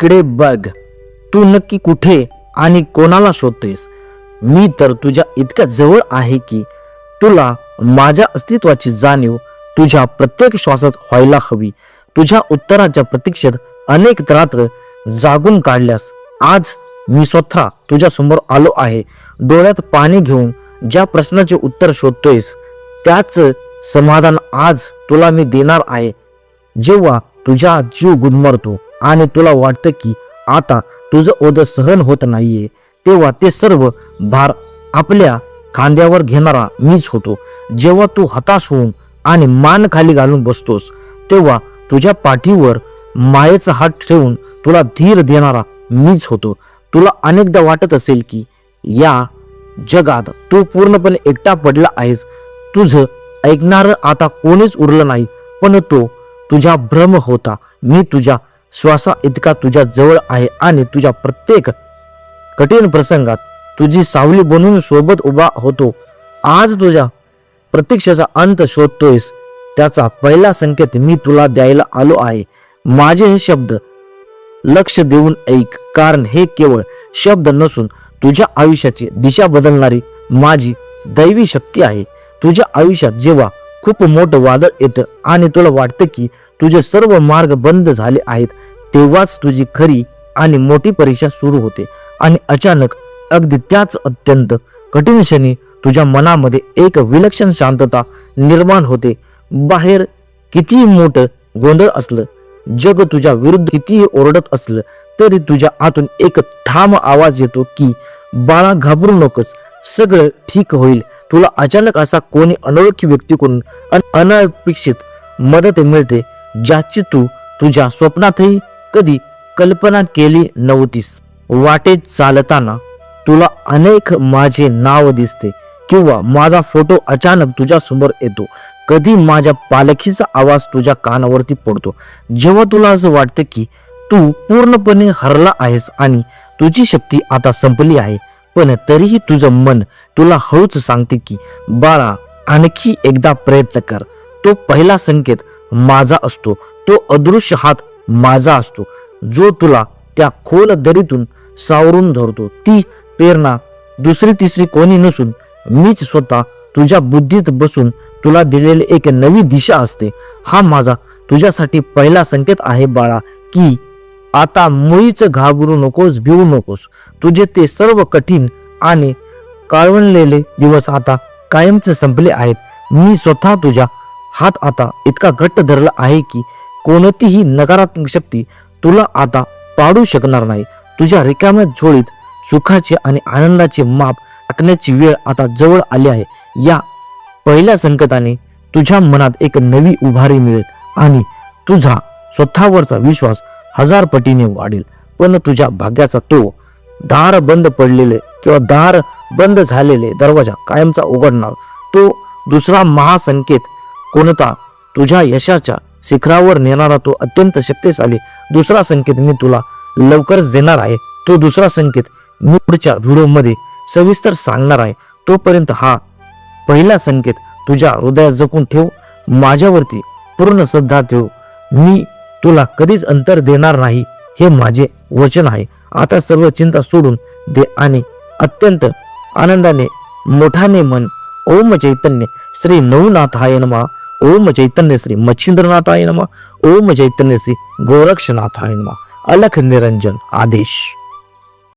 इकडे बघ, तू नक्की कुठे आणि कोणाला शोधतोयस? मी तर तुझ्या इतक्या जवळ आहे की तुला माझ्या अस्तित्वाची जाणीव तुझ्या प्रत्येक श्वासात व्हायला हवी. तुझ्या उत्तराच्या प्रतीक्षेत अनेक रात्र जागून काढल्यास आज मी स्वतः तुझ्या समोर आलो आहे. डोळ्यात पाणी घेऊन ज्या प्रश्नाचे उत्तर शोधतोयस त्याच समाधान आज तुला मी देणार आहे. जेव्हा तुझा जीव गुदमरतो आणि तुला वाटतं की आता तुझं ओझं सहन होत नाहीये, तेव्हा ते सर्व भार आपल्या खांद्यावर घेणारा मीच होतो. जेव्हा तू हताश होऊन आणि मान खाली घालून बसतोस, तेव्हा तुझ्या पाठीवर मायेचा हात ठेवून तुला धीर देणारा मीच होतो. तुला अनेकदा वाटत असेल की या जगात तू पूर्णपणे एकटा पडला आहेस, तुझं ऐकणारं आता कोणीच उरलं नाही. पण तो तुझा भ्रम होता. मी तुझ्या श्वासा इतका तुझ्या जवळ आहे आणि तुझ्या प्रत्येक कठीण प्रसंगात तुझी सावली बनून सोबत उभा होतो. आज तुझ्या प्रतीक्षेचा अंत शोधतोयस, त्याचा पहिला संकेत मी तुला द्यायला आलो आहे. माझे हे शब्द लक्ष देऊन ऐक, कारण हे केवळ शब्द नसून तुझ्या आयुष्याची दिशा बदलणारी माझी दैवी शक्ती आहे. तुझ्या आयुष्यात जेव्हा खूप मोठं वादळ येतं आणि तुला वाटतं की तुझे सर्व मार्ग बंद झाले आहेत, तेव्हाच तुझी खरी आणि मोठी परीक्षा सुरू होते. आणि अचानक अगदी त्याच अत्यंत कठीण क्षणी तुझ्या मनामध्ये एक विलक्षण शांतता निर्माण होते. बाहेर कितीही मोठं गोंधळ असलं, जग तुझ्या विरुद्ध कितीही ओरडत असलं, तरी तुझ्या आतून एक ठाम आवाज येतो की बाळा, घाबरू नकोस, सगळं ठीक होईल. तुला अचानक असा कोणी अनोळखी व्यक्तीकडून अनपेक्षित मदत मिळते, ज्याची तू तुझ्या स्वप्नातही कधी कल्पना केली नव्हतीस. वाटेत चालताना तुला अनेक माझे नाव दिसते किंवा माझा फोटो अचानक तुझ्या समोर येतो. कधी माझ्या पालखीचा आवाज तुझ्या कानावरती पडतो. जेव्हा तुला असं वाटतं की तू पूर्णपणे हरला आहेस आणि तुझी शक्ती आता संपली आहे, पण तरीही तुझं मन तुला हळूच सांगते की बाळा, आणखी एकदा प्रयत्न कर. तो पहिला संकेत माझा असतो, तो अदृश्य हात माझा असतो जो तुला त्या खोल दरीतून सावरून धरतो. ती प्रेरणा दुसरी तिसरी कोणी नसून मीच स्वतः तुझ्या बुद्धीत बसून तुला दिलेली एक नवी दिशा असते. हा माझा तुझ्यासाठी पहिला संकेत आहे बाळा, की आता मुळीच घाबरू नकोस, भिवू नकोस. तुझे ते सर्व कठीण आणि काळवणलेले दिवस आता कायमचे संपले आहेत. मी स्वतः तुझा हात आता इतका घट्ट धरला आहे की कोणतीही नकारात्मक शक्ती तुला आता पाडू शकणार नाही. तुझ्या रिकाम्या झोळीत सुखाचे आणि आनंदाचे माप टाकण्याची वेळ आता जवळ आली आहे. या पहिल्या संकेताने तुझ्या मनात एक नवी उभारी मिळेल आणि तुझा स्वतःवरचा विश्वास 1000 पटीने वाढेल. पण तुझ्या भाग्याचा तो दार बंद पडलेले किंवा दार बंद झालेले दरवाजा कायमचा उघडणार तो दुसरा महासंकेत कोणता? तुझ्या यशाच्या शिखरावर नेणारा तो अत्यंत शक्तिशाली दुसरा संकेत मी तुला लवकरच देणार आहे. तो दुसरा संकेत मी पुढच्या व्हिडिओमध्ये सविस्तर सांगणार आहे. तोपर्यंत हा पहिला संकेत तुझ्या हृदयात जपून ठेव, माझ्यावरती पूर्ण श्रद्धा ठेव. मी तुला कधीच अंतर देणार नाही, हे माझे वचन आहे. आता सर्व चिंता सोडून दे आणि अत्यंत आनंदाने मोठाने म्हण, ओम चैतन्य श्री नवनाथाय नमः, ओम चैतन्य श्री मच्छिंद्रनाथाय नमः, ओम चैतन्य श्री गोरक्षनाथाय नमः. अलख निरंजन आदेश.